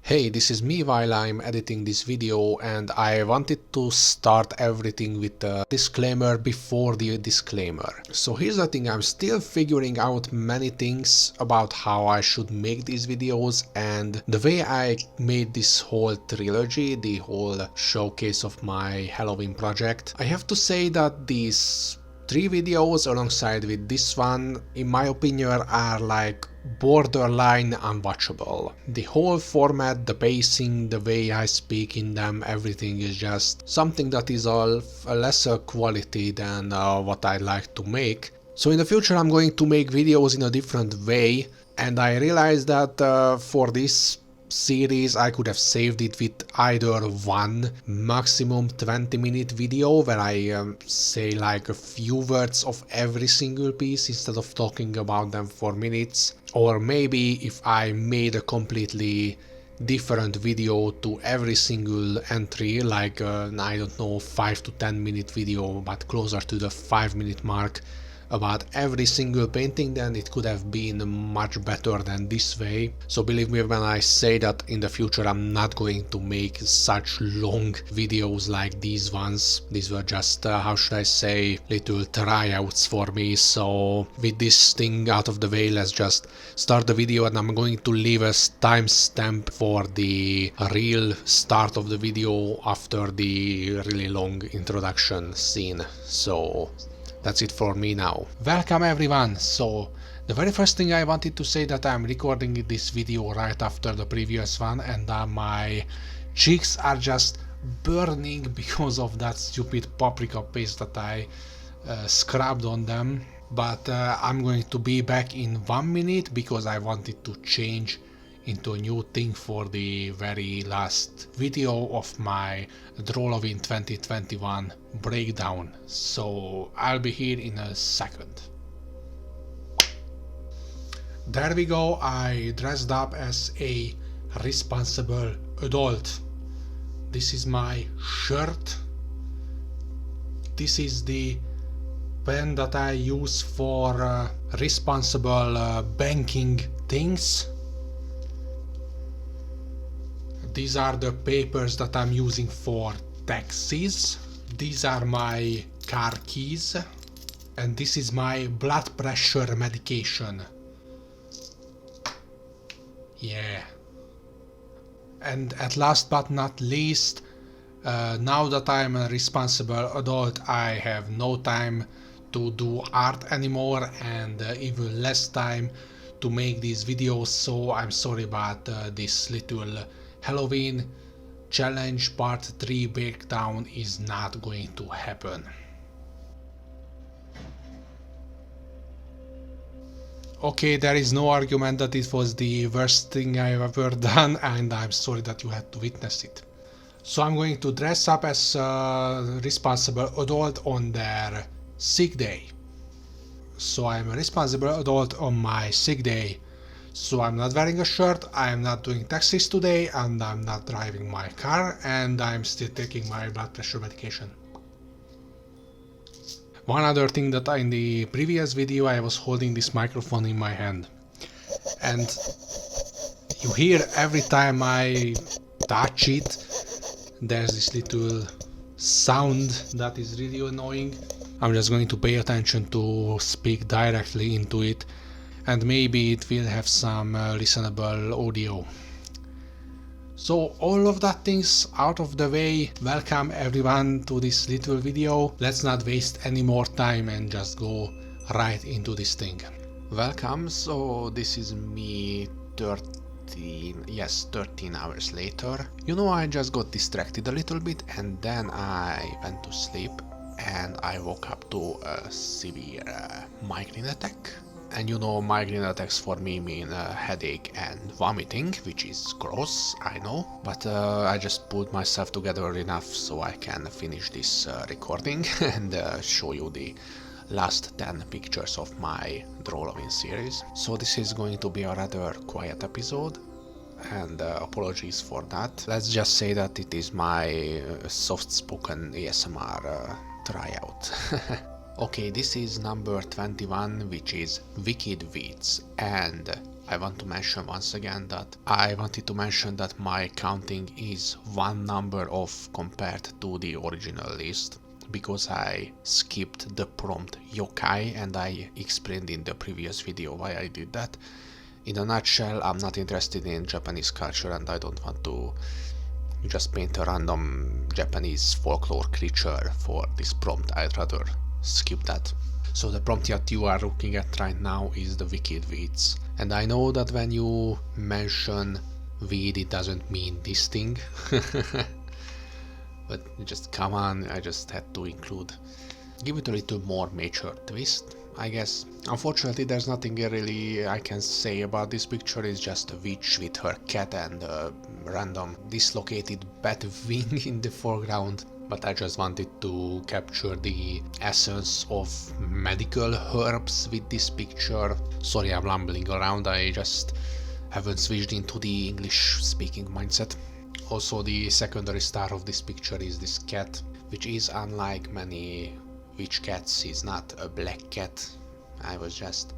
Hey, this is me while I'm editing this video, and I wanted to start everything with a disclaimer before the disclaimer. So here's the thing, I'm still figuring out many things about how I should make these videos, and the way I made this whole trilogy, the whole showcase of my Halloween project. I have to say that these 3 videos alongside with this one, in my opinion, are like borderline unwatchable. The whole format, the pacing, the way I speak in them, everything is just something that is of a lesser quality than what I like to make. So in the future I'm going to make videos in a different way, and I realized that for this series I could have saved it with either one maximum 20-minute video where I say like a few words of every single piece instead of talking about them for minutes, or maybe if I made a completely different video to every single entry, like I don't know, 5 to 10 minute video but closer to the 5-minute mark about every single painting, then it could have been much better than this way. So believe me when I say that in the future I'm not going to make such long videos like these ones. These were just, how should I say, little tryouts for me. So with this thing out of the way, let's just start the video, and I'm going to leave a timestamp for the real start of the video after the really long introduction scene. So that's it for me now. Welcome everyone! So, the very first thing I wanted to say that I'm recording this video right after the previous one, and my cheeks are just burning because of that stupid paprika paste that I scrubbed on them. But I'm going to be back in 1 minute because I wanted to change into a new thing for the very last video of my Drawlloween 2021 breakdown. So I'll be here in a second. There we go, I dressed up as a responsible adult. This is my shirt. This is the pen that I use for responsible banking things. These are the papers that I'm using for taxes. These are my car keys. And this is my blood pressure medication. Yeah. And at last but not least, now that I'm a responsible adult, I have no time to do art anymore, and even less time to make these videos. So I'm sorry about this little Halloween challenge part 3 breakdown is not going to happen. Okay, there is no argument that it was the worst thing I've ever done, and I'm sorry that you had to witness it. So I'm going to dress up as a responsible adult on their sick day. So I'm a responsible adult on my sick day. So I'm not wearing a shirt, I'm not doing taxes today, and I'm not driving my car, and I'm still taking my blood pressure medication. One other thing, that in the previous video I was holding this microphone in my hand, and you hear every time I touch it, there's this little sound that is really annoying. I'm just going to pay attention to speak directly into it, and maybe it will have some listenable audio. So all of that things out of the way, welcome everyone to this little video. Let's not waste any more time and just go right into this thing. Welcome, so this is me 13 hours later. You know, I just got distracted a little bit and then I went to sleep, and I woke up to a severe migraine attack. And you know, migraine attacks for me mean headache and vomiting, which is gross, I know. But I just pulled myself together enough so I can finish this recording and show you the last 10 pictures of my Drawlloween series. So this is going to be a rather quiet episode, and apologies for that. Let's just say that it is my soft-spoken ASMR tryout. Okay, this is number 21, which is Wicked Weeds, and I want to mention once again that I wanted to mention that my counting is one number off compared to the original list, because I skipped the prompt yokai, and I explained in the previous video why I did that. In a nutshell, I'm not interested in Japanese culture and I don't want to just paint a random Japanese folklore creature for this prompt. I'd rather skip that. So the prompt that you are looking at right now is the Wicked Weeds. And I know that when you mention weed, it doesn't mean this thing. But just come on, I just had to give it a little more mature twist, I guess. Unfortunately, there's nothing really I can say about this picture. It's just a witch with her cat and a random dislocated bat wing in the foreground. But I just wanted to capture the essence of medical herbs with this picture. Sorry, I'm rambling around, I just haven't switched into the English speaking mindset. Also, the secondary star of this picture is this cat, which is unlike many witch cats, is not a black cat. I was just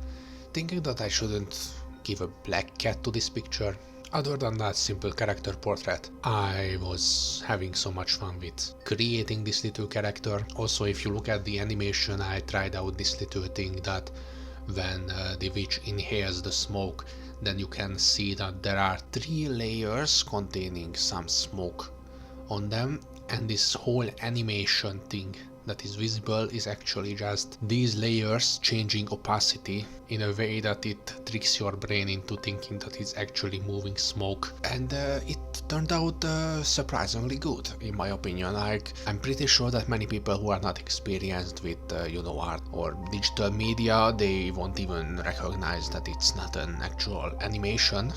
thinking that I shouldn't give a black cat to this picture. Other than that simple character portrait, I was having so much fun with creating this little character. Also, if you look at the animation, I tried out this little thing that when the witch inhales the smoke, then you can see that there are 3 layers containing some smoke on them, and this whole animation thing that is visible is actually just these layers changing opacity in a way that it tricks your brain into thinking that it's actually moving smoke. And it turned out surprisingly good, in my opinion. Like, I'm pretty sure that many people who are not experienced with art or digital media, they won't even recognize that it's not an actual animation.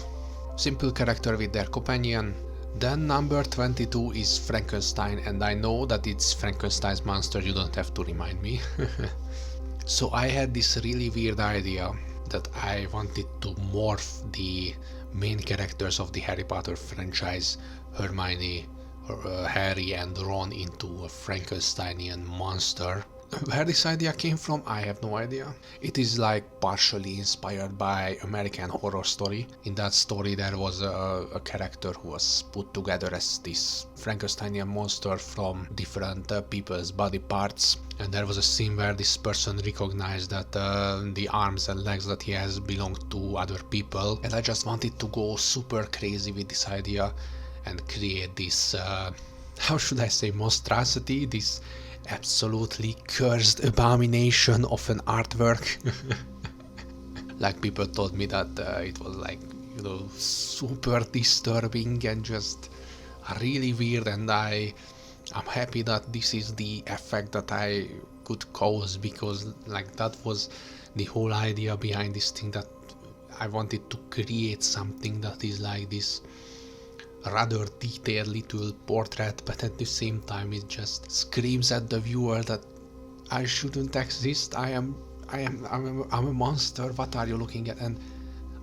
Simple character with their companion. Then number 22 is Frankenstein, and I know that it's Frankenstein's monster, you don't have to remind me. So I had this really weird idea that I wanted to morph the main characters of the Harry Potter franchise, Hermione, Harry and Ron, into a Frankensteinian monster. Where this idea came from, I have no idea. It is like partially inspired by American Horror Story. In that story there was a character who was put together as this Frankensteinian monster from different people's body parts, and there was a scene where this person recognized that the arms and legs that he has belong to other people, and I just wanted to go super crazy with this idea and create this, how should I say, monstrosity, this absolutely cursed abomination of an artwork. Like, people told me that it was like, super disturbing and just really weird, and I'm happy that this is the effect that I could cause, because like that was the whole idea behind this thing, that I wanted to create something that is like this rather detailed little portrait, but at the same time it just screams at the viewer that I shouldn't exist, I'm a monster, what are you looking at? And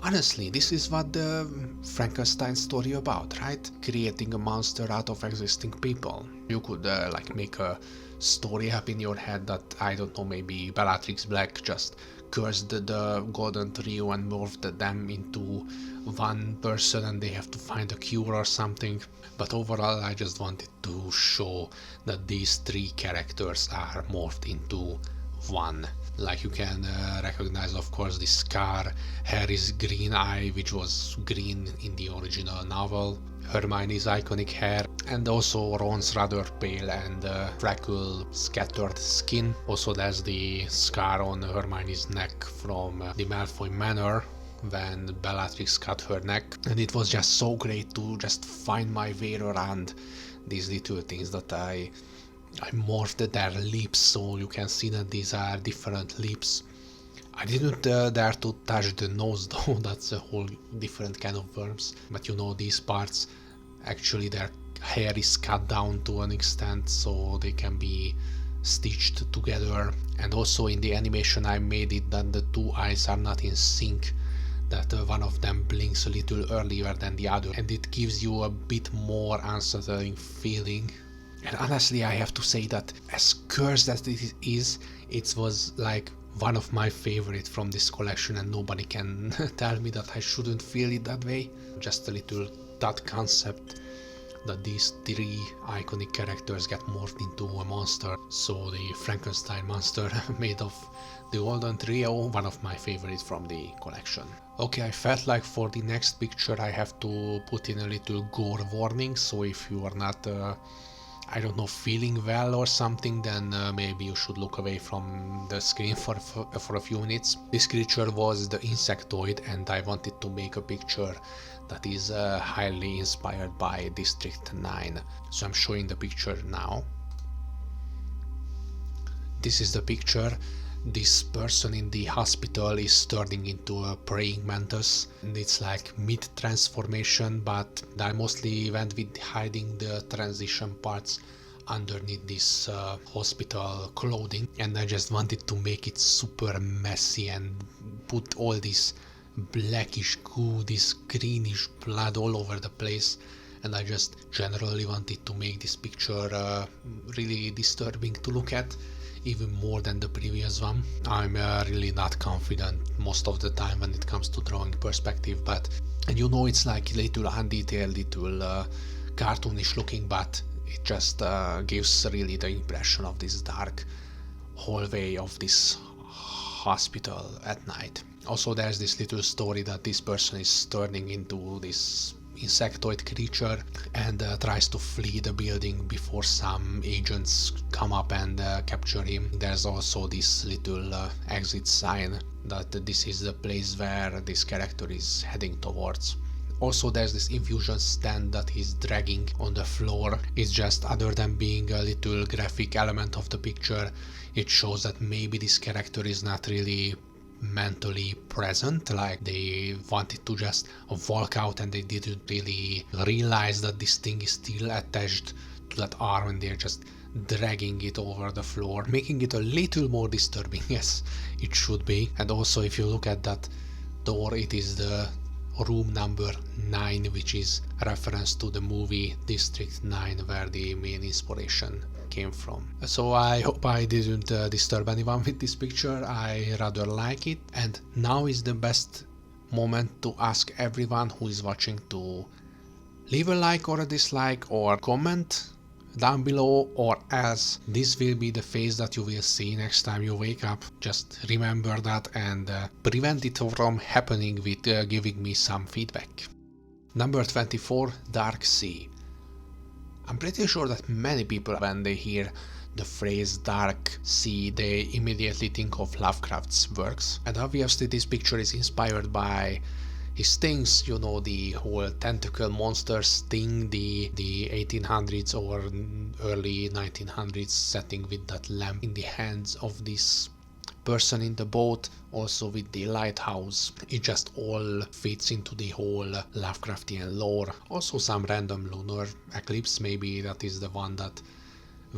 honestly, this is what the Frankenstein story about, right? Creating a monster out of existing people. You could like make a story up in your head that, I don't know, maybe Bellatrix Black just cursed the golden trio and morphed them into one person and they have to find a cure or something. But overall, I just wanted to show that these 3 characters are morphed into one. Like, you can recognize, of course, the scar, Harry's green eye, which was green in the original novel, Hermione's iconic hair, and also Ron's rather pale and freckle scattered skin. Also, there's the scar on Hermione's neck from the Malfoy Manor when Bellatrix cut her neck, and it was just so great to just find my way around these little things that I morphed their lips, so you can see that these are different lips. I didn't dare to touch the nose though, that's a whole different kind of worms. But these parts, actually their hair is cut down to an extent so they can be stitched together. And also in the animation I made it that the 2 eyes are not in sync, that one of them blinks a little earlier than the other, and it gives you a bit more unsettling feeling. And honestly, I have to say that as cursed as it is, it was like one of my favorite from this collection, and nobody can tell me that I shouldn't feel it that way. Just a little that concept that these three iconic characters get morphed into a monster. So the Frankenstein monster made of the Golden Trio, one of my favorites from the collection. Okay, I felt like for the next picture I have to put in a little gore warning, so if you are not I don't know, feeling well or something, then maybe you should look away from the screen for a few minutes. This creature was the insectoid, and I wanted to make a picture that is highly inspired by District 9. So I'm showing the picture now. This is the picture. This person in the hospital is turning into a praying mantis, and it's like mid-transformation, but I mostly went with hiding the transition parts underneath this hospital clothing, and I just wanted to make it super messy and put all this blackish goo, this greenish blood all over the place, and I just generally wanted to make this picture really disturbing to look at, even more than the previous one. I'm really not confident most of the time when it comes to drawing perspective, but and you know, it's like little undetailed, little cartoonish looking, but it just gives really the impression of this dark hallway of this hospital at night. Also, there's this little story that this person is turning into this insectoid creature and tries to flee the building before some agents come up and capture him. There's also this little exit sign that this is the place where this character is heading towards. Also, there's this infusion stand that he's dragging on the floor. It's just, other than being a little graphic element of the picture, it shows that maybe this character is not really mentally present, like they wanted to just walk out and they didn't really realize that this thing is still attached to that arm, and they're just dragging it over the floor, making it a little more disturbing, as it should be. And also, if you look at that door, it is the room number 9, which is a reference to the movie District 9, where the main inspiration came from. So I hope I didn't disturb anyone with this picture. I rather like it, and now is the best moment to ask everyone who is watching to leave a like or a dislike or comment down below, or else this will be the face that you will see next time you wake up. Just remember that and prevent it from happening with giving me some feedback. Number 24, Dark Sea. I'm pretty sure that many people, when they hear the phrase Dark Sea, they immediately think of Lovecraft's works, and obviously this picture is inspired by his things, you know, the whole tentacle monsters thing, the 1800s or early 1900s setting with that lamp in the hands of this person in the boat, also with the lighthouse. It just all fits into the whole Lovecraftian lore. Also some random lunar eclipse, maybe that is the one that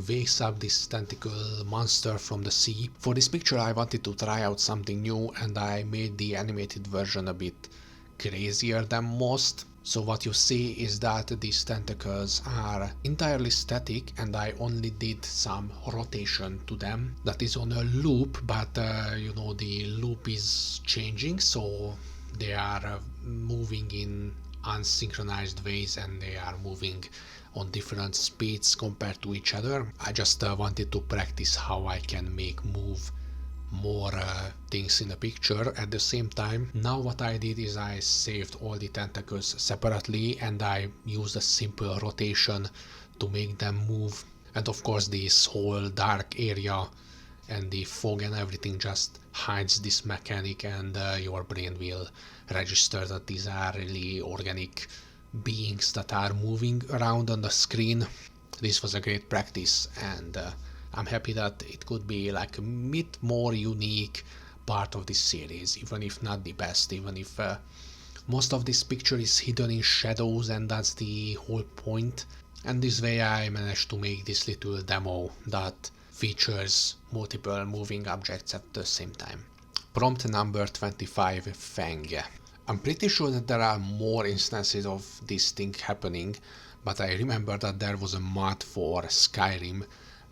wakes up this tentacle monster from the sea. For this picture I wanted to try out something new, and I made the animated version a bit crazier than most. So what you see is that these tentacles are entirely static, and I only did some rotation to them. That is on a loop, but you know, the loop is changing, so they are moving in unsynchronized ways, and they are moving on different speeds compared to each other. I just wanted to practice how I can make move more things in the picture at the same time. Now what I did is I saved all the tentacles separately, and I used a simple rotation to make them move. And of course this whole dark area and the fog and everything just hides this mechanic, and your brain will register that these are really organic beings that are moving around on the screen. This was a great practice, and I'm happy that it could be like a bit more unique part of this series, even if not the best, even if most of this picture is hidden in shadows, and that's the whole point. And this way I managed to make this little demo that features multiple moving objects at the same time. Prompt number 25, Fang. I'm pretty sure that there are more instances of this thing happening, but I remember that there was a mod for Skyrim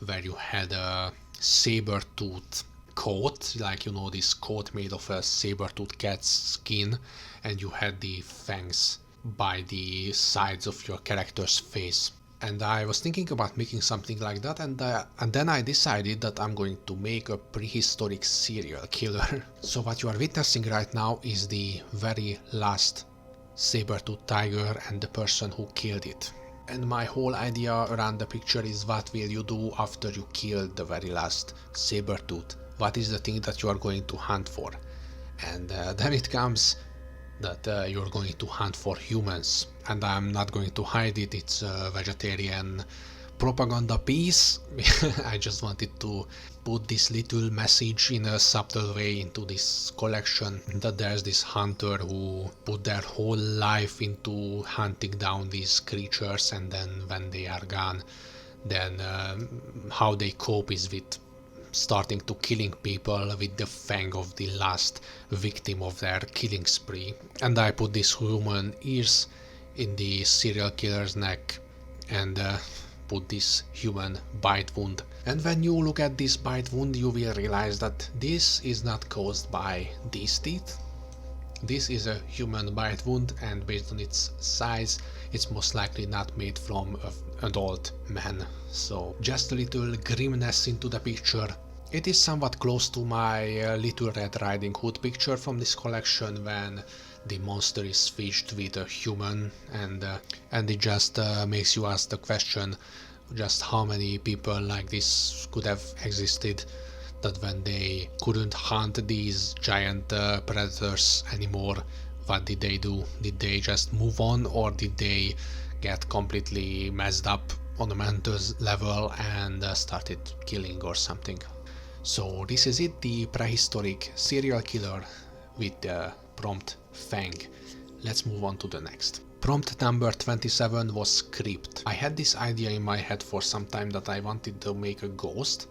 where you had a saber-tooth coat, like, you know, this coat made of a saber-toothed cat's skin, and you had the fangs by the sides of your character's face. And I was thinking about making something like that, and then I decided that I'm going to make a prehistoric serial killer. So what you are witnessing right now is the very last saber-toothed tiger and the person who killed it. And my whole idea around the picture is, what will you do after you kill the very last saber-tooth? What is the thing that you are going to hunt for? And then it comes that you're going to hunt for humans. And I'm not going to hide it, it's a vegetarian propaganda piece. I just wanted to put this little message in a subtle way into this collection, that there's this hunter who put their whole life into hunting down these creatures, and then when they are gone, then how they cope is with starting to killing people with the fang of the last victim of their killing spree. And I put these human ears in the serial killer's neck and put this human bite wound. And when you look at this bite wound, you will realize that this is not caused by these teeth. This is a human bite wound, and based on its size, it's most likely not made from an adult man. So just a little grimness into the picture. It is somewhat close to my Little Red Riding Hood picture from this collection, when the monster is fished with a human, and it just makes you ask the question, just how many people like this could have existed, that when they couldn't hunt these giant predators anymore, what did they do? Did they just move on, or did they get completely messed up on a mental level and started killing or something? So this is it, the prehistoric serial killer with the prompt fang. Let's move on to the next. Prompt number 27 was Crypt. I had this idea in my head for some time that I wanted to make a ghost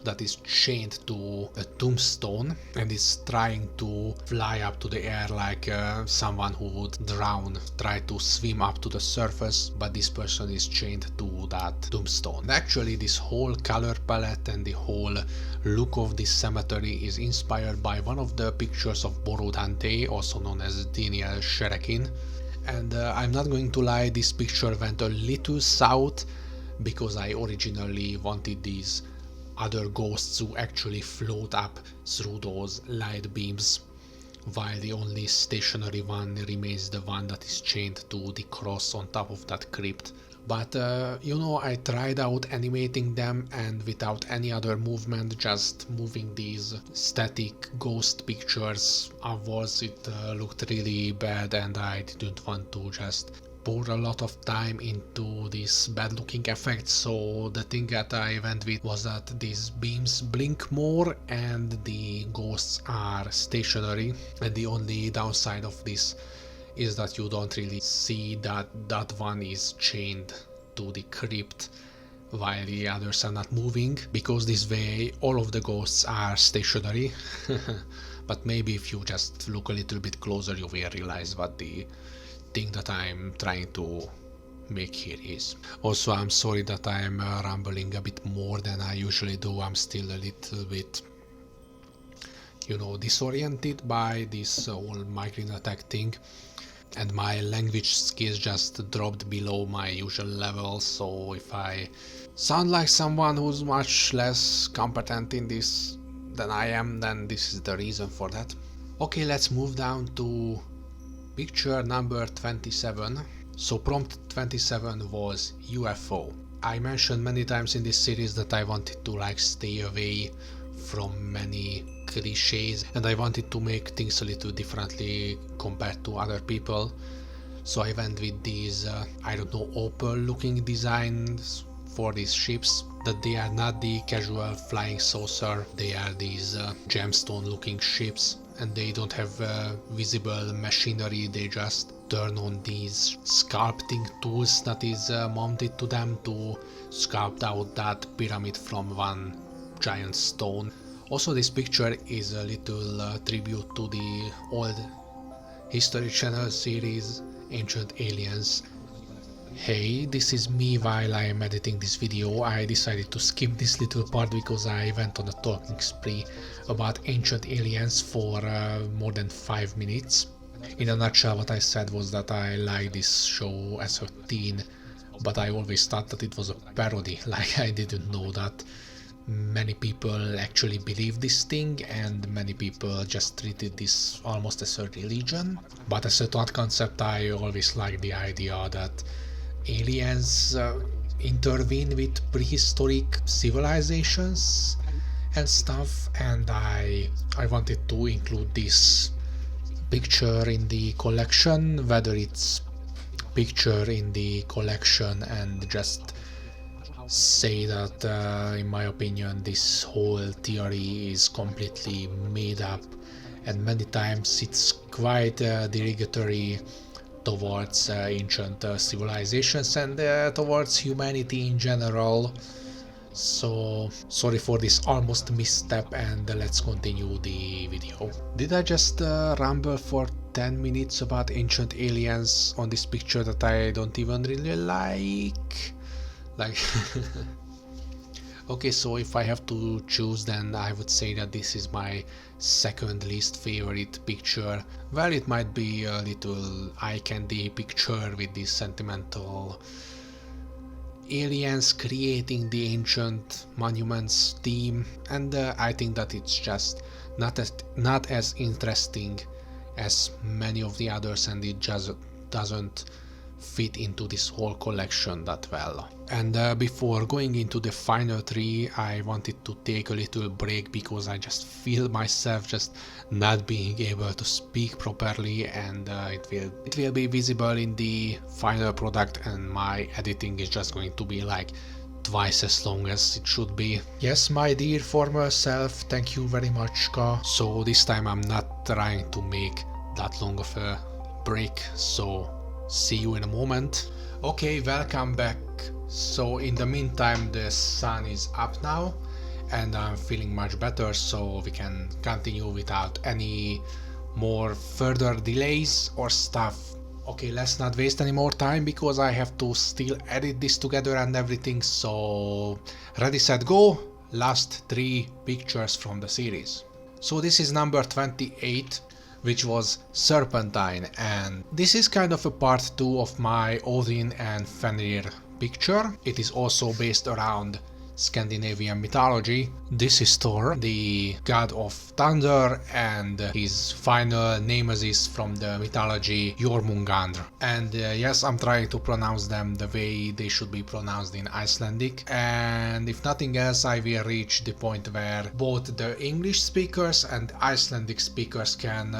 that is chained to a tombstone and is trying to fly up to the air like someone who would drown, try to swim up to the surface, but this person is chained to that tombstone. Actually, this whole color palette and the whole look of this cemetery is inspired by one of the pictures of Boru Dante, also known as Daniel Sherekin. And I'm not going to lie, this picture went a little south, because I originally wanted these other ghosts to actually float up through those light beams, while the only stationary one remains the one that is chained to the cross on top of that crypt. But you know, I tried out animating them, and without any other movement, just moving these static ghost pictures upwards, it looked really bad, and I didn't want to just pour a lot of time into this bad looking effect. So the thing that I went with was that these beams blink more and the ghosts are stationary, and the only downside of this is that you don't really see that that one is chained to the crypt while the others are not moving, because this way all of the ghosts are stationary. But maybe if you just look a little bit closer, you will realize what the thing that I'm trying to make here is. Also, I'm sorry that I'm rambling a bit more than I usually do. I'm still a little bit, you know, disoriented by this whole migraine attack thing, and my language skills just dropped below my usual level. So if I sound like someone who's much less competent in this than I am, then this is the reason for that. Okay, let's move down to picture number 27. So prompt 27 was UFO. I mentioned many times in this series that I wanted to like stay away from many cliches, and I wanted to make things a little differently compared to other people. So I went with these I don't know, opal looking designs for these ships, that they are not the casual flying saucer, they are these gemstone looking ships, and they don't have visible machinery. They just turn on these sculpting tools that is mounted to them to sculpt out that pyramid from one giant stone. Also, this picture is a little tribute to the old History Channel series Ancient Aliens. Hey, this is me while I am editing this video. I decided to skip this little part because I went on a talking spree about ancient aliens for more than 5 minutes. In a nutshell, what I said was that I liked this show as a teen, but I always thought that it was a parody. Like, I didn't know that many people actually believe this thing, and many people just treated this almost as a religion. But as a thought concept, I always liked the idea that aliens intervene with prehistoric civilizations and stuff, and I wanted to include this picture in the collection, whether it's picture in the collection and just say that in my opinion this whole theory is completely made up, and many times it's quite derogatory towards ancient civilizations and towards humanity in general. So sorry for this almost misstep, and let's continue the video. Did I just ramble for 10 minutes about ancient aliens on this picture that I don't even really like? Okay, so if I have to choose, then I would say that this is my second least favorite picture. Well, it might be a little eye candy picture with this sentimental aliens creating the ancient monuments theme, and I think that it's just not as interesting as many of the others, and it just doesn't fit into this whole collection that well. And before going into the final three, I wanted to take a little break because I just feel myself just not being able to speak properly, and it will be visible in the final product, and my editing is just going to be like twice as long as it should be. Yes, my dear former self, thank you very much, Ka. So this time I'm not trying to make that long of a break, so see you in a moment. Okay, welcome back. So in the meantime, the sun is up now and I'm feeling much better, so we can continue without any more further delays or stuff. Okay, let's not waste any more time because I have to still edit this together and everything. So ready, set, go. Last 3 pictures from the series. So this is number 28, which was Serpentine, and this is kind of a part 2 of my Odin and Fenrir picture. It is also based around Scandinavian mythology. This is Thor, the god of thunder, and his final nemesis from the mythology, Jormungandr. And yes, I'm trying to pronounce them the way they should be pronounced in Icelandic, and if nothing else, I will reach the point where both the English speakers and Icelandic speakers can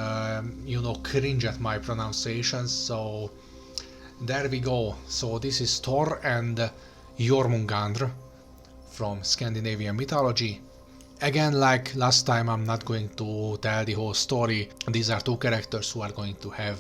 cringe at my pronunciations. So there we go. So this is Thor and Jormungandr from Scandinavian mythology. Again, like last time, I'm not going to tell the whole story. These are 2 characters who are going to have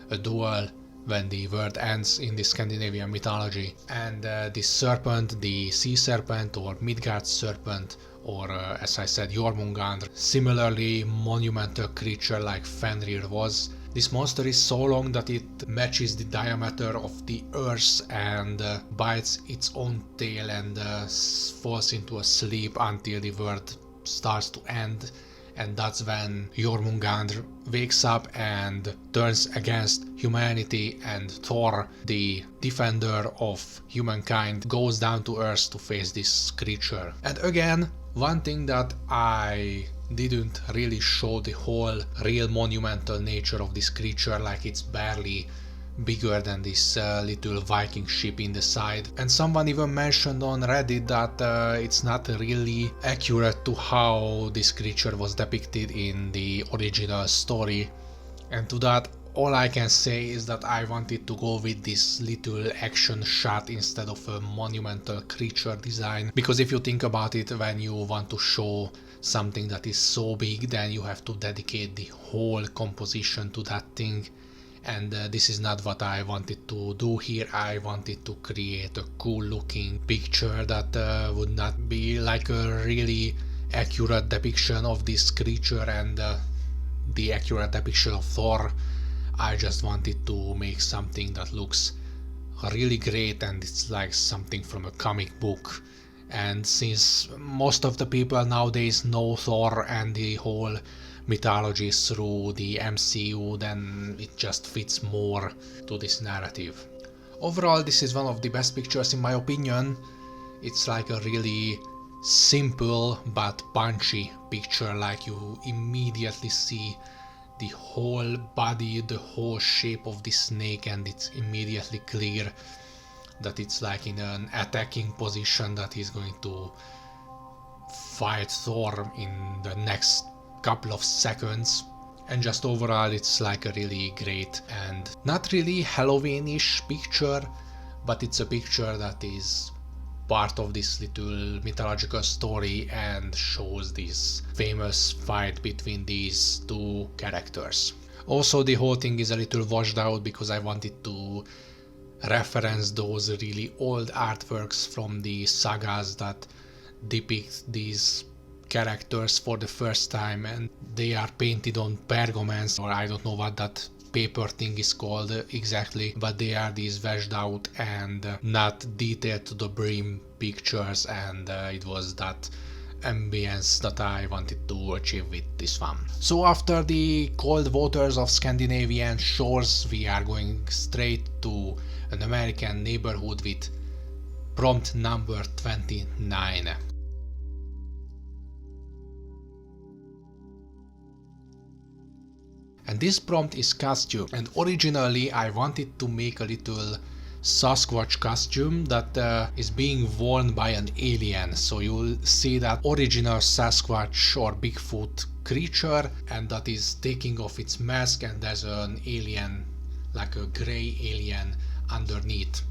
a duel when the world ends in the Scandinavian mythology. And this serpent, the sea serpent or Midgard serpent, or as I said, Jormungandr, similarly monumental creature like Fenrir was. This monster is so long that it matches the diameter of the earth and bites its own tail and falls into a sleep until the world starts to end. And that's when Jormungandr wakes up and turns against humanity, and Thor, the defender of humankind, goes down to earth to face this creature. And again, one thing that I didn't really show the whole real monumental nature of this creature, like it's barely bigger than this little Viking ship in the side. And someone even mentioned on Reddit that it's not really accurate to how this creature was depicted in the original story. And to that, all I can say is that I wanted to go with this little action shot instead of a monumental creature design, because if you think about it, when you want to show something that is so big, then you have to dedicate the whole composition to that thing, and this is not what I wanted to do here. I wanted to create a cool looking picture that would not be like a really accurate depiction of this creature and the accurate depiction of Thor. I just wanted to make something that looks really great, and it's like something from a comic book. And since most of the people nowadays know Thor and the whole mythology through the MCU, then it just fits more to this narrative. Overall, this is one of the best pictures in my opinion. It's like a really simple but punchy picture, like you immediately see the whole body, the whole shape of the snake, and it's immediately clear that it's like in an attacking position, that he's going to fight Thor in the next couple of seconds. And just overall it's like a really great and not really Halloweenish picture, but it's a picture that is part of this little mythological story and shows this famous fight between these two characters. Also, the whole thing is a little washed out because I wanted to reference those really old artworks from the sagas that depict these characters for the first time, and they are painted on pergaments, or I don't know what that paper thing is called exactly, but they are these washed out and not detailed to the brim pictures, and it was that ambience that I wanted to achieve with this one. So after the cold waters of Scandinavian shores, we are going straight to an American neighborhood with prompt number 29. And this prompt is costume, and originally I wanted to make a little Sasquatch costume that is being worn by an alien, so you'll see that original Sasquatch or Bigfoot creature, and that is taking off its mask, and there's an alien, like a grey alien underneath.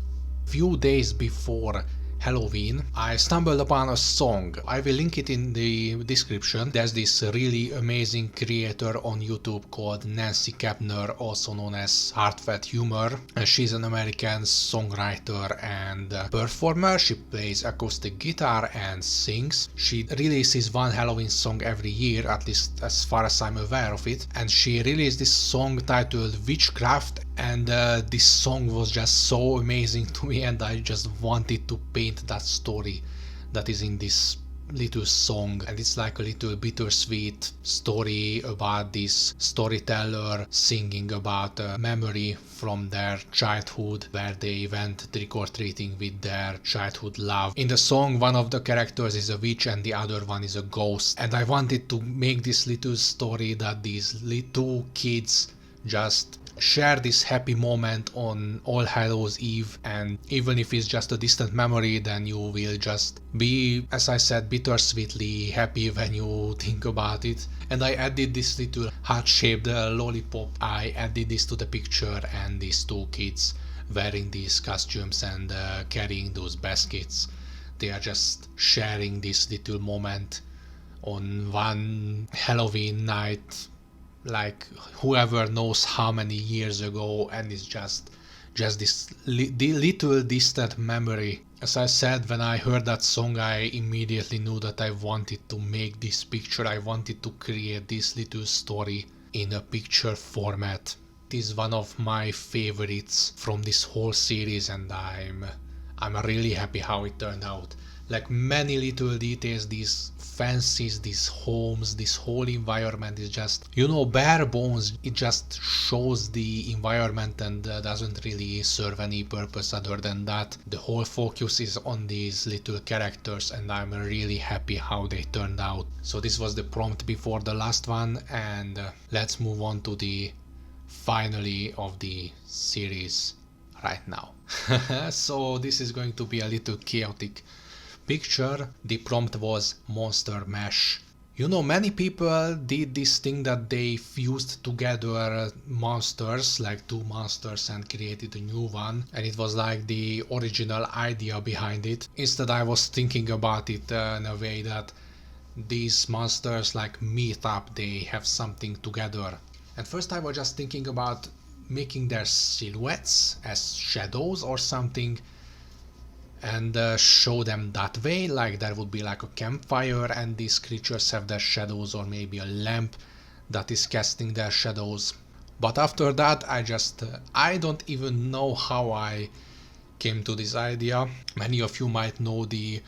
Few days before Halloween, I stumbled upon a song. I will link it in the description. There's this really amazing creator on YouTube called Nancy Kapner, also known as Heartfelt Humor. And she's an American songwriter and performer. She plays acoustic guitar and sings. She releases one Halloween song every year, at least as far as I'm aware of it. And she released this song titled Witchcraft, and this song was just so amazing to me, and I just wanted to paint that story that is in this little song. And it's like a little bittersweet story about this storyteller singing about a memory from their childhood where they went trick-or-treating with their childhood love. In the song, one of the characters is a witch and the other one is a ghost, and I wanted to make this little story that these two kids just share this happy moment on All Hallows Eve, and even if it's just a distant memory, then you will just be, as I said, bittersweetly happy when you think about it. And I added this little heart-shaped lollipop. I added this to the picture, and these two kids wearing these costumes and carrying those baskets, they are just sharing this little moment on one Halloween night, like whoever knows how many years ago, and it's just this little distant memory. As I said, when I heard that song, I immediately knew that I wanted to make this picture. I wanted to create this little story in a picture format. It is one of my favorites from this whole series, and I'm really happy how it turned out. Like many little details, these fences, these homes, this whole environment is just, you know, bare bones. It just shows the environment and doesn't really serve any purpose other than that. The whole focus is on these little characters, and I'm really happy how they turned out. So this was the prompt before the last one, and let's move on to the finale of the series right now. So this is going to be a little chaotic picture. The prompt was Monster Mash. You know, many people did this thing that they fused together monsters, like two monsters, and created a new one, and it was like the original idea behind it. Instead, I was thinking about it in a way that these monsters like meet up, they have something together. At first I was just thinking about making their silhouettes as shadows or something, and show them that way, like there would be like a campfire and these creatures have their shadows, or maybe a lamp that is casting their shadows. But after that I don't even know how I came to this idea. Many of you might know the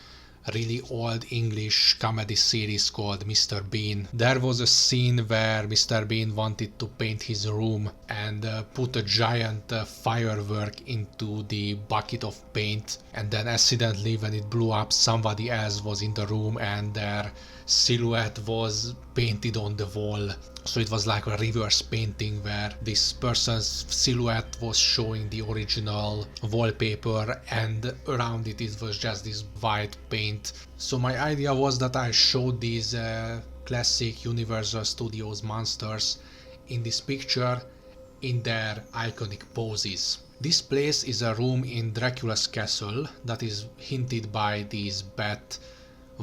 really old English comedy series called Mr. Bean. There was a scene where Mr. Bean wanted to paint his room and put a giant firework into the bucket of paint, and then accidentally when it blew up somebody else was in the room and their silhouette was painted on the wall. So it was like a reverse painting where this person's silhouette was showing the original wallpaper and around it was just this white paint. So my idea was that I showed these classic Universal Studios monsters in this picture in their iconic poses. This place is a room in Dracula's castle that is hinted by these bat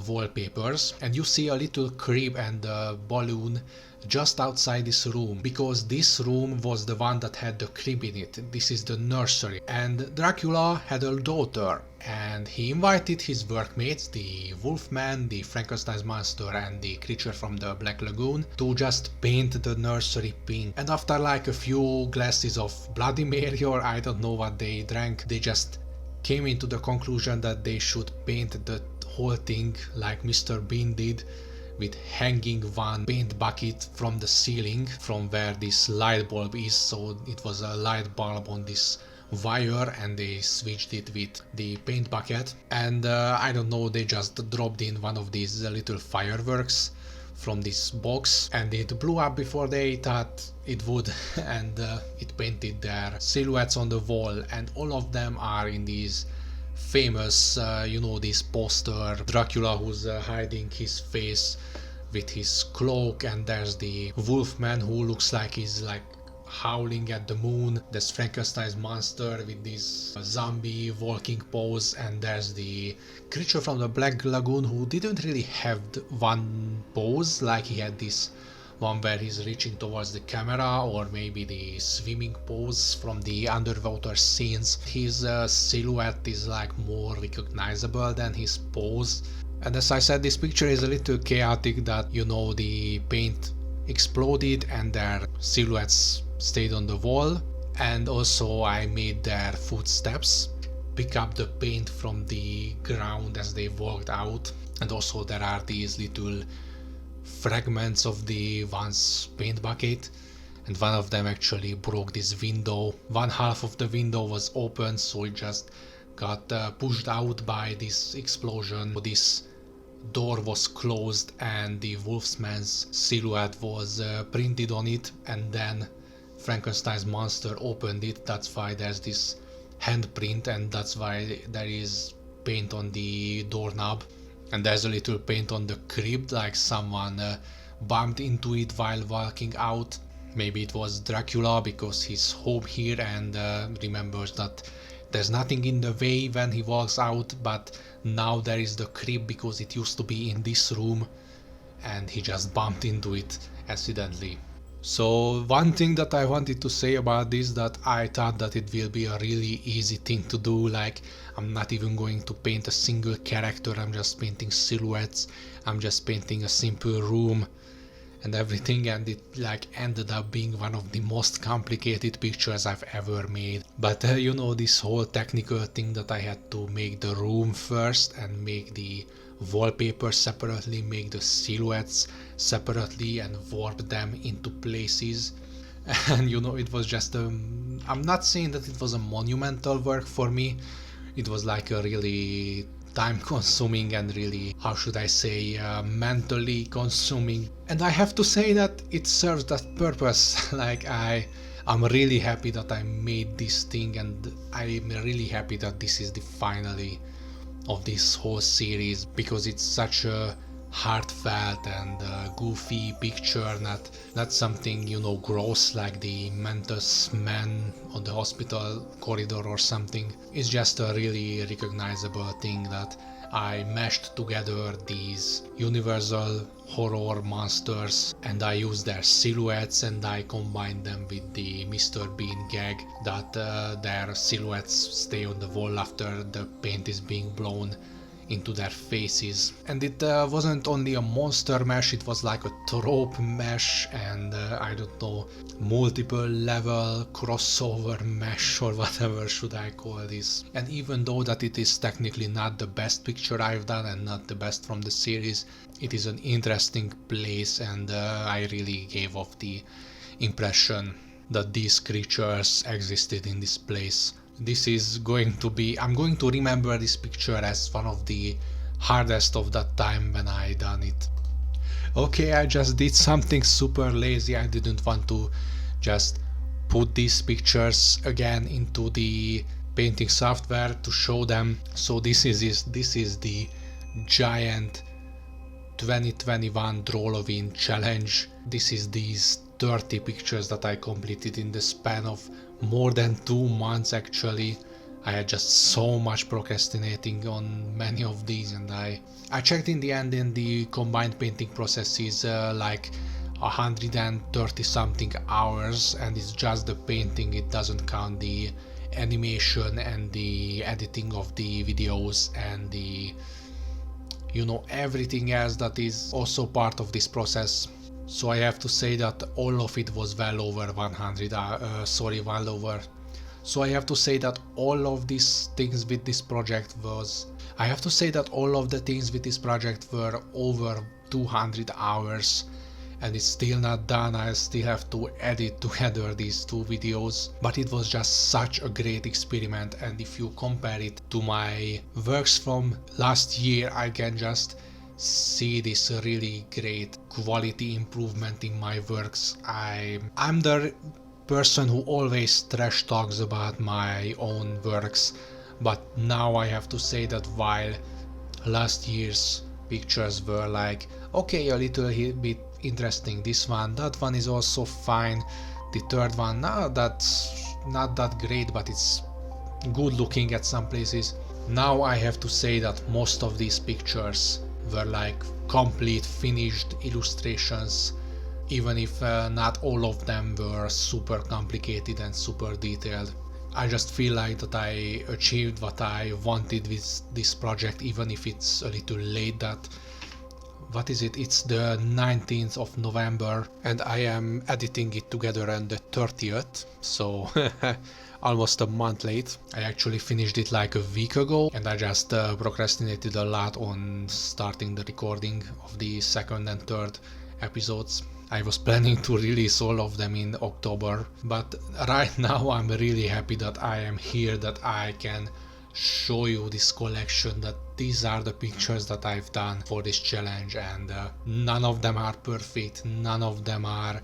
wallpapers, and you see a little crib and a balloon just outside this room, because this room was the one that had the crib in it. This is the nursery, and Dracula had a daughter and he invited his workmates, the Wolfman, the Frankenstein Monster and the creature from the Black Lagoon, to just paint the nursery pink. And after like a few glasses of Bloody Mary or I don't know what they drank, they just came into the conclusion that they should paint the whole thing like Mr. Bean did, with hanging one paint bucket from the ceiling from where this light bulb is. So it was a light bulb on this wire and they switched it with the paint bucket, and I don't know, they just dropped in one of these little fireworks from this box and it blew up before they thought it would and it painted their silhouettes on the wall, and all of them are in these famous, this poster, Dracula who's hiding his face with his cloak, and there's the Wolfman who looks like he's like howling at the moon. There's Frankenstein's monster with this zombie walking pose, and there's the creature from the Black Lagoon who didn't really have one pose, like he had this one where he's reaching towards the camera, or maybe the swimming pose from the underwater scenes. His silhouette is like more recognizable than his pose. And as I said, this picture is a little chaotic, that the paint exploded and their silhouettes stayed on the wall, and also I made their footsteps pick up the paint from the ground as they walked out, and also there are these little fragments of the one's paint bucket, and one of them actually broke this window. One half of the window was open, so it just got pushed out by this explosion. This door was closed and the Wolfman's silhouette was printed on it, and then Frankenstein's monster opened it. That's why there's this handprint, and that's why there is paint on the doorknob. And there's a little paint on the crib, like someone bumped into it while walking out. Maybe it was Dracula because he's home here and remembers that there's nothing in the way when he walks out, but now there is the crib because it used to be in this room and he just bumped into it accidentally. So one thing that I wanted to say about this, that I thought that it will be a really easy thing to do, like I'm not even going to paint a single character, I'm just painting silhouettes, I'm just painting a simple room and everything, and it like ended up being one of the most complicated pictures I've ever made. But this whole technical thing that I had to make the room first and make the wallpaper separately, make the silhouettes separately and warp them into places, and it was just I'm not saying that it was a monumental work for me, it was like a really time consuming and really, how should I say, mentally consuming, and I have to say that it serves that purpose. Like I'm really happy that I made this thing, and I'm really happy that this is the finale of this whole series, because it's such a heartfelt and goofy picture, not something gross like the Mantis man on the hospital corridor or something. It's just a really recognizable thing that I mashed together these Universal Horror monsters and I used their silhouettes and I combined them with the Mr. Bean gag that their silhouettes stay on the wall after the paint is being blown into their faces. And it wasn't only a monster mesh, it was like a trope mesh and I don't know, multiple level crossover mesh or whatever should I call this. And even though that it is technically not the best picture I've done and not the best from the series, it is an interesting place, and I really gave off the impression that these creatures existed in this place. This is going to be, I'm going to remember this picture as one of the hardest of that time when I done it. Okay, I just did something super lazy. I didn't want to just put these pictures again into the painting software to show them. So this is the giant 2021 Drawlloween challenge. This is these 30 pictures that I completed in the span of more than 2 months actually. I had just so much procrastinating on many of these, and I checked in the end, in the combined painting process is like 130 something hours, and it's just the painting. It doesn't count the animation and the editing of the videos and the, you know, everything else that is also part of this process. So I have to say that all of it was well over 100, well over. So I have to say that all of these things with this project was, I have to say that all of the things with this project were over 200 hours, and it's still not done. I still have to edit together these 2 videos, but it was just such a great experiment. And if you compare it to my works from last year, I can just see this really great quality improvement in my works. I'm the person who always trash talks about my own works, but now I have to say that while last year's pictures were like, okay, a little bit interesting, this one, that one is also fine, the third one, that's not that great, but it's good looking at some places. Now I have to say that most of these pictures were like complete finished illustrations, even if not all of them were super complicated and super detailed. I just feel like that I achieved what I wanted with this project, even if it's a little late. That, what is it, it's the 19th of November and I am editing it together on the 30th, so almost a month late. I actually finished it like a week ago, and I just procrastinated a lot on starting the recording of the second and third episodes. I was planning to release all of them in October, but right now I'm really happy that I am here, that I can show you this collection, that these are the pictures that I've done for this challenge, and none of them are perfect, none of them are,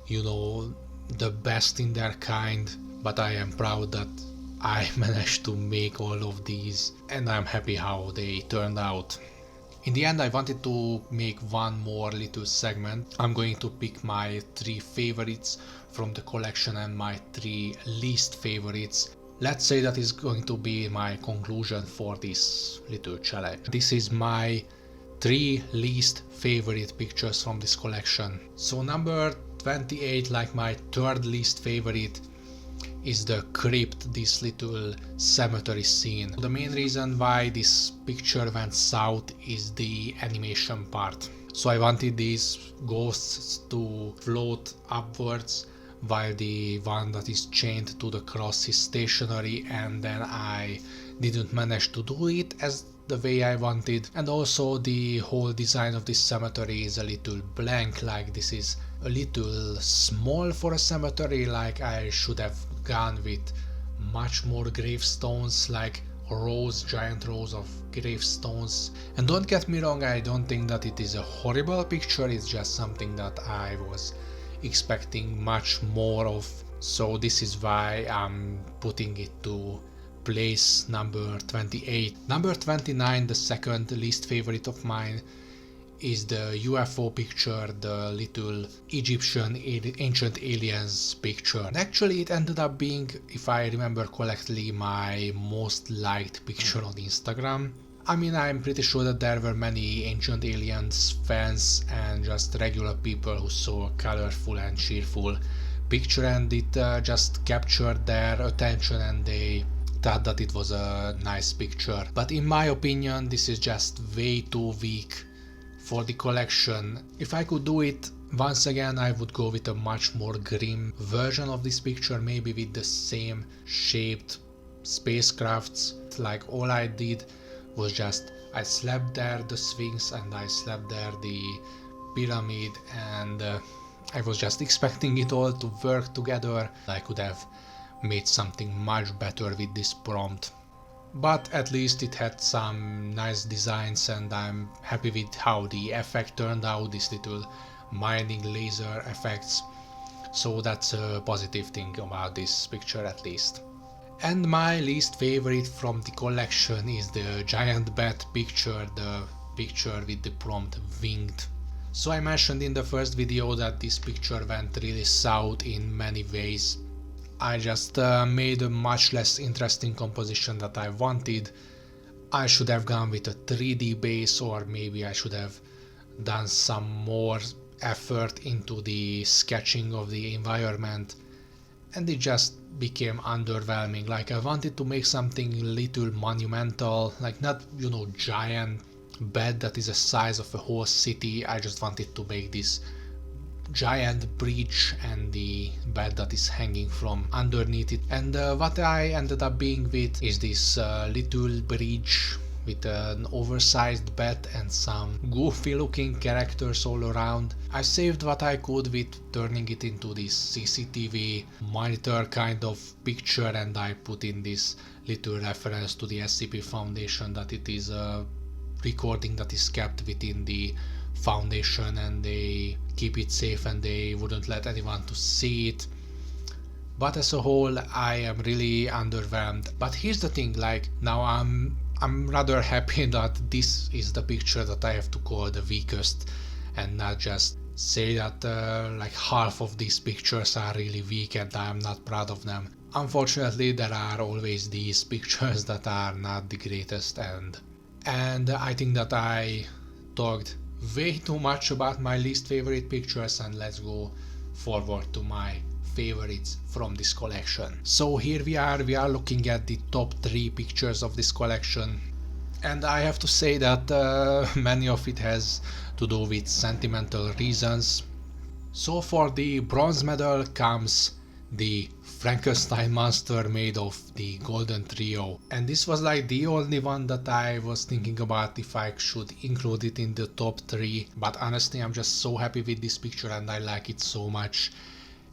you know, the best in their kind, but I am proud that I managed to make all of these, and I'm happy how they turned out. In the end, I wanted to make one more little segment. I'm going to pick my 3 favorites from the collection and my 3 least favorites. Let's say that is going to be my conclusion for this little challenge. This is my 3 least favorite pictures from this collection. So number 28, like my 3rd least favorite, is the crypt, this little cemetery scene. The main reason why this picture went south is the animation part. So I wanted these ghosts to float upwards while the one that is chained to the cross is stationary, and then I didn't manage to do it as the way I wanted. And also the whole design of this cemetery is a little blank, like this is a little small for a cemetery, like I should have gone with much more gravestones, like rows, giant rows of gravestones. And don't get me wrong, I don't think that it is a horrible picture, it's just something that I was expecting much more of. So this is why I'm putting it to place number 28. Number 29, the second least favorite of mine, is the UFO picture, the little Egyptian ancient aliens picture. And actually it ended up being, if I remember correctly, my most liked picture on Instagram. I mean, I'm pretty sure that there were many ancient aliens fans and just regular people who saw a colorful and cheerful picture, and it just captured their attention and they thought that it was a nice picture. But in my opinion, this is just way too weak for the collection. If I could do it once again, I would go with a much more grim version of this picture, maybe with the same shaped spacecrafts. Like all I did was just I slapped there the Sphinx and I slapped there the pyramid, and I was just expecting it all to work together. I could have made something much better with this prompt. But at least it had some nice designs, and I'm happy with how the effect turned out, these little mining laser effects. So that's a positive thing about this picture at least. And my least favorite from the collection is the giant bat picture, the picture with the prompt winged. So I mentioned in the first video that this picture went really south in many ways. I just made a much less interesting composition that I wanted. I should have gone with a 3D base, or maybe I should have done some more effort into the sketching of the environment, and it just became underwhelming. Like I wanted to make something little monumental, like not, you know, giant bed that is the size of a whole city. I just wanted to make this giant bridge and the bed that is hanging from underneath it. And what I ended up being with is this little bridge with an oversized bed and some goofy looking characters all around. I saved what I could with turning it into this CCTV monitor kind of picture, and I put in this little reference to the SCP Foundation that it is a recording that is kept within the Foundation and they keep it safe and they wouldn't let anyone to see it. But as a whole, I am really underwhelmed. But here's the thing, like now I'm rather happy that this is the picture that I have to call the weakest, and not just say that like half of these pictures are really weak and I'm not proud of them. Unfortunately, there are always these pictures that are not the greatest, and I think that I talked way too much about my least favorite pictures, and let's go forward to my favorites from this collection. So here we are looking at the top 3 pictures of this collection, and I have to say that many of it has to do with sentimental reasons. So for the bronze medal comes the Frankenstein Monster made of the golden trio, and this was like the only one that I was thinking about if I should include it in the top 3, but honestly I'm just so happy with this picture and I like it so much.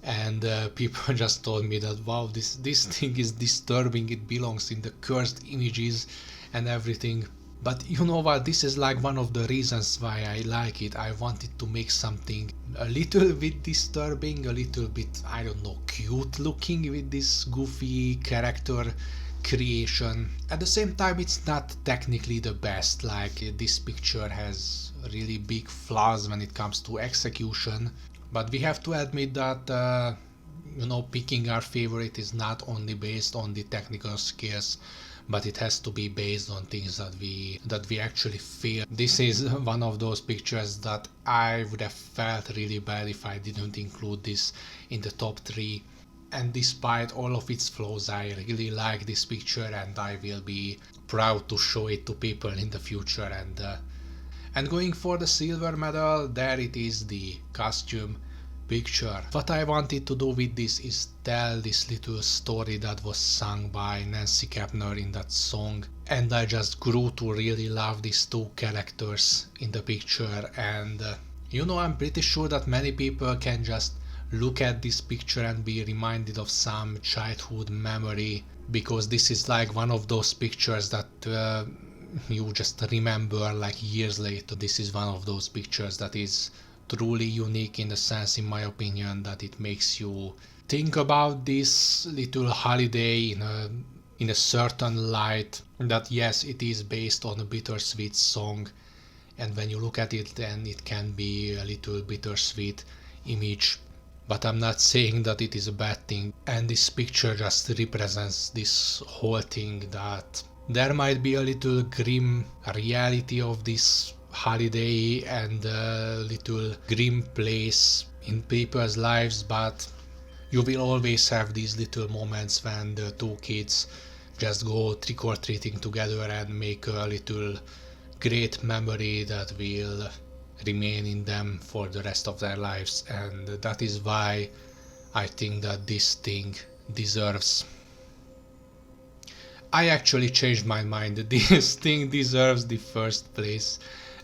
And people just told me that wow, this thing is disturbing, it belongs in the cursed images and everything. But you know what, this is like one of the reasons why I like it. I wanted to make something a little bit disturbing, a little bit, I don't know, cute looking with this goofy character creation. At the same time, it's not technically the best, like this picture has really big flaws when it comes to execution. But we have to admit that you know, picking our favorite is not only based on the technical skills, but it has to be based on things that we actually feel. This is one of those pictures that I would have felt really bad if I didn't include this in the top 3. And despite all of its flaws, I really like this picture and I will be proud to show it to people in the future. And going for the silver medal, there it is, the costume picture. What I wanted to do with this is tell this little story that was sung by Nancy Kapner in that song, and I just grew to really love these 2 characters in the picture. And you know, I'm pretty sure that many people can just look at this picture and be reminded of some childhood memory, because this is like one of those pictures that you just remember like years later. This is one of those pictures that is truly unique in the sense, in my opinion, that it makes you think about this little holiday in a certain light. That yes, it is based on a bittersweet song, and when you look at it, then it can be a little bittersweet image. But I'm not saying that it is a bad thing, and this picture just represents this whole thing, that there might be a little grim reality of this holiday and a little grim place in people's lives, but you will always have these little moments when the 2 kids just go trick-or-treating together and make a little great memory that will remain in them for the rest of their lives. And that is why I think that this thing deserves... I actually changed my mind. This thing deserves the first place.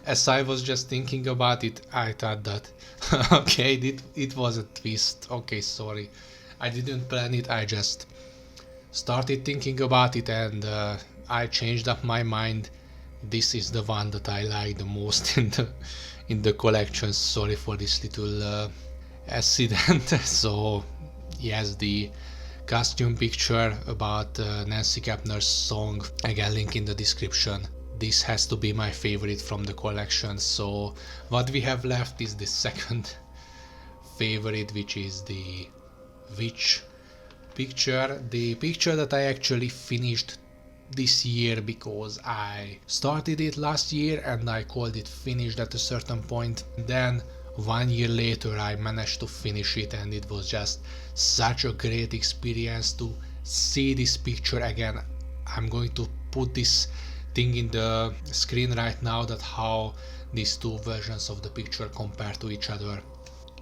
As I was just thinking about it, I thought that okay, it was a twist. Okay, sorry, I didn't plan it. I just started thinking about it and I changed up my mind. This is the one that I like the most in the collection. Sorry for this little accident. So yes, the costume picture about Nancy Kapner's song, again link in the description. This has to be my favorite from the collection. So what we have left is the second favorite, which is the witch picture. The picture that I actually finished this year, because I started it last year and I called it finished at a certain point. Then 1 year later I managed to finish it, and it was just such a great experience to see this picture again. I'm going to put this thing in the screen right now, that how these two versions of the picture compare to each other.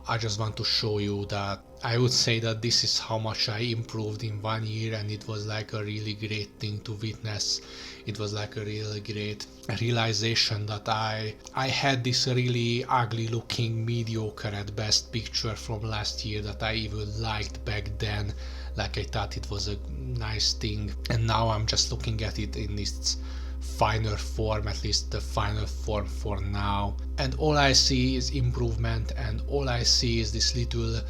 I just want to show you that I would say that this is how much I improved in 1 year, and it was like a really great thing to witness. It was like a really great realization that I had this really ugly looking, mediocre at best picture from last year that I even liked back then. Like I thought it was a nice thing, and now I'm just looking at it in its finer form, at least the final form for now, and all I see is improvement, and all I see is this little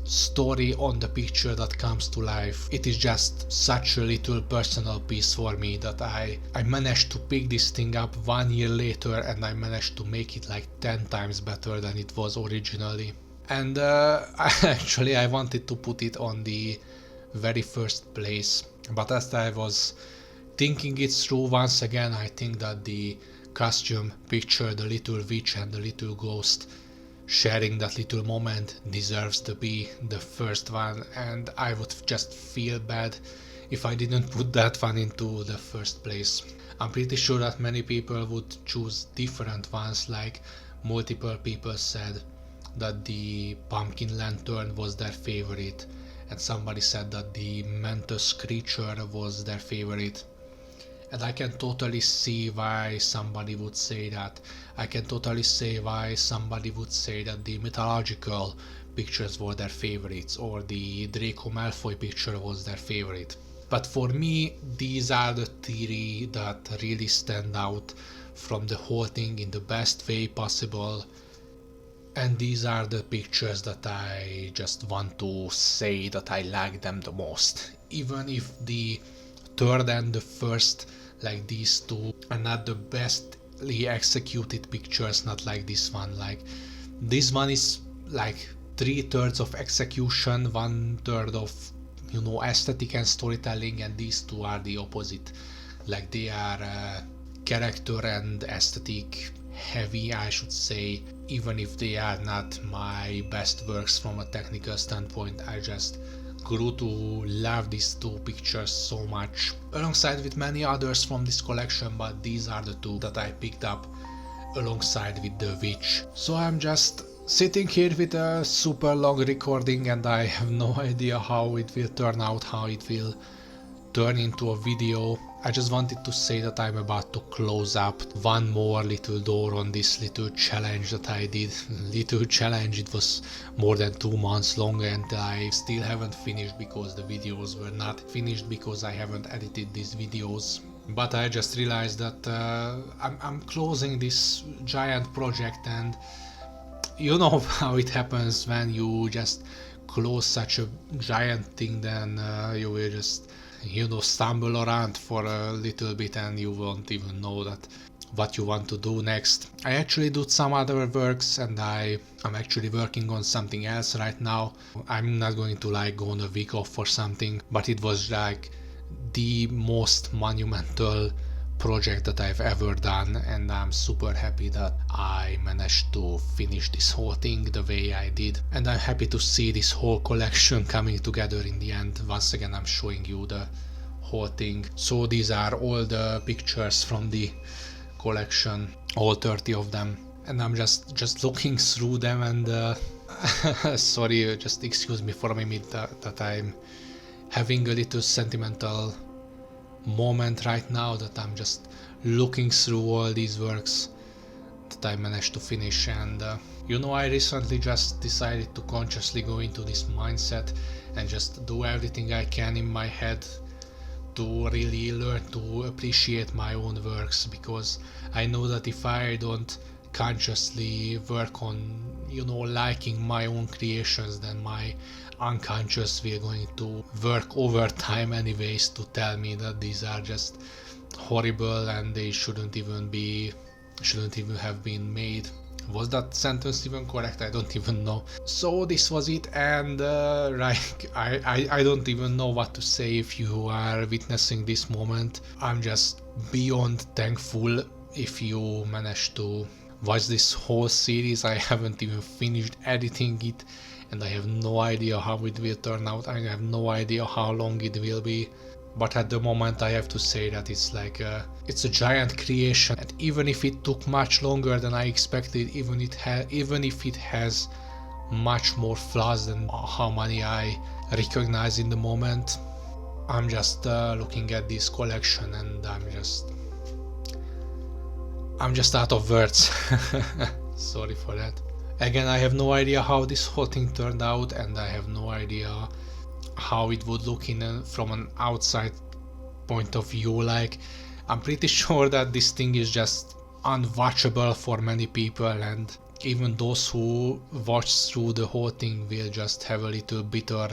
story on the picture that comes to life. It is just such a little personal piece for me that I managed to pick this thing up 1 year later, and I managed to make it like 10 times better than it was originally. And I wanted to put it on the very first place, but as I was thinking it through once again, I think that the costume picture, the little witch and the little ghost sharing that little moment, deserves to be the first one, and I would just feel bad if I didn't put that one into the first place. I'm pretty sure that many people would choose different ones, like multiple people said that the pumpkin lantern was their favorite, and somebody said that the Mantis creature was their favorite. And I can totally see why somebody would say that. I can totally see why somebody would say that the mythological pictures were their favorites, or the Draco Malfoy picture was their favorite. But for me, these are the three that really stand out from the whole thing in the best way possible. And these are the pictures that I just want to say that I like them the most. Even if the third and the first, like these two, are not the bestly executed pictures, not like this one. Like this one is like 3/3 of execution, 1/3 of, you know, aesthetic and storytelling, and these two are the opposite. Like they are character and aesthetic heavy, I should say. Even if they are not my best works from a technical standpoint, I just grew to love these two pictures so much, alongside with many others from this collection, but these are the two that I picked up alongside with the witch. So I'm just sitting here with a super long recording, and I have no idea how it will turn out, how it will turn into a video. I just wanted to say that I'm about to close up one more little door on this little challenge that I did. Little challenge, it was more than 2 months long, and I still haven't finished because the videos were not finished, because I haven't edited these videos. But I just realized that I'm closing this giant project, and you know how it happens when you just close such a giant thing, then you will just, you know, stumble around for a little bit and you won't even know that what you want to do next. I actually do some other works, and I'm actually working on something else right now. I'm not going to like go on a week off or something, but it was like the most monumental project that I've ever done, and I'm super happy that I managed to finish this whole thing the way I did, and I'm happy to see this whole collection coming together in the end. Once again, I'm showing you the whole thing. So these are all the pictures from the collection, all 30 of them, and I'm just looking through them and sorry, just excuse me for a minute that I'm having a little sentimental moment right now, that I'm just looking through all these works that I managed to finish. And you know, I recently just decided to consciously go into this mindset and just do everything I can in my head to really learn to appreciate my own works, because I know that if I don't consciously work on, you know, liking my own creations, then my unconscious will going to work overtime anyways to tell me that these are just horrible and they shouldn't even have been made. Was that sentence even correct? I don't even know. So this was it, and I don't even know what to say if you are witnessing this moment. I'm just beyond thankful if you managed to watch this whole series. I haven't even finished editing it, and I have no idea how it will turn out. I have no idea how long it will be. But at the moment I have to say that it's like it's a giant creation, and even if it took much longer than I expected, even if it has much more flaws than how many I recognize in the moment, I'm just looking at this collection and I'm just out of words. Sorry for that. Again, I have no idea how this whole thing turned out, and I have no idea how it would look from an outside point of view. Like, I'm pretty sure that this thing is just unwatchable for many people, and even those who watch through the whole thing will just have a little bitter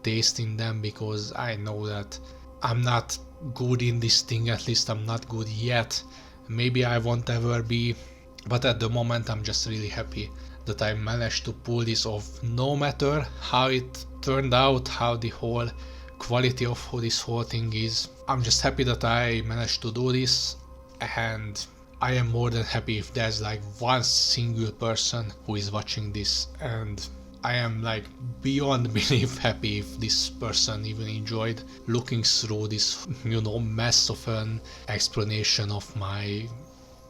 taste in them, because I know that I'm not good in this thing. At least I'm not good yet. Maybe I won't ever be, but at the moment I'm just really happy that I managed to pull this off, no matter how it turned out, how the whole quality of this whole thing is. I'm just happy that I managed to do this, and I am more than happy if there's like one single person who is watching this, and I am like beyond belief happy if this person even enjoyed looking through this, you know, mess of an explanation of my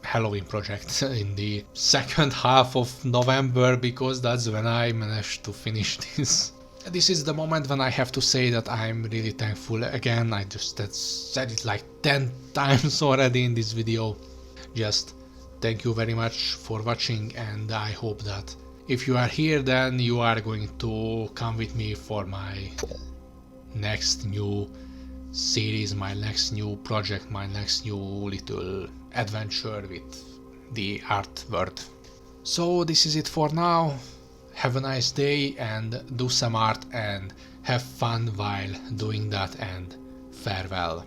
Halloween project in the second half of November, because that's when I managed to finish this. This is the moment when I have to say that I'm really thankful. Again, I just said it like 10 times already in this video. Just thank you very much for watching, and I hope that if you are here, then you are going to come with me for my next new series, my next new project, my next new little adventure with the art world. So this is it for now. Have a nice day and do some art and have fun while doing that, and farewell.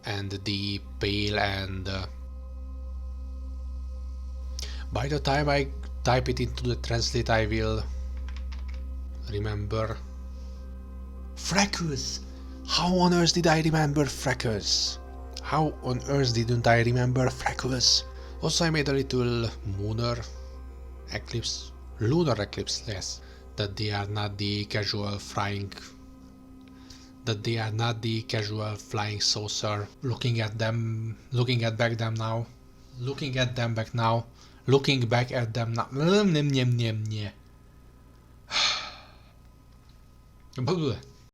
And the pale and by the time I type it into the translate, I will remember Freckles. How on earth did I remember Freckles? How on earth didn't I remember Freckles? Also, I made a little lunar eclipse, yes, that they are not the casual flying saucer. Looking back at them now.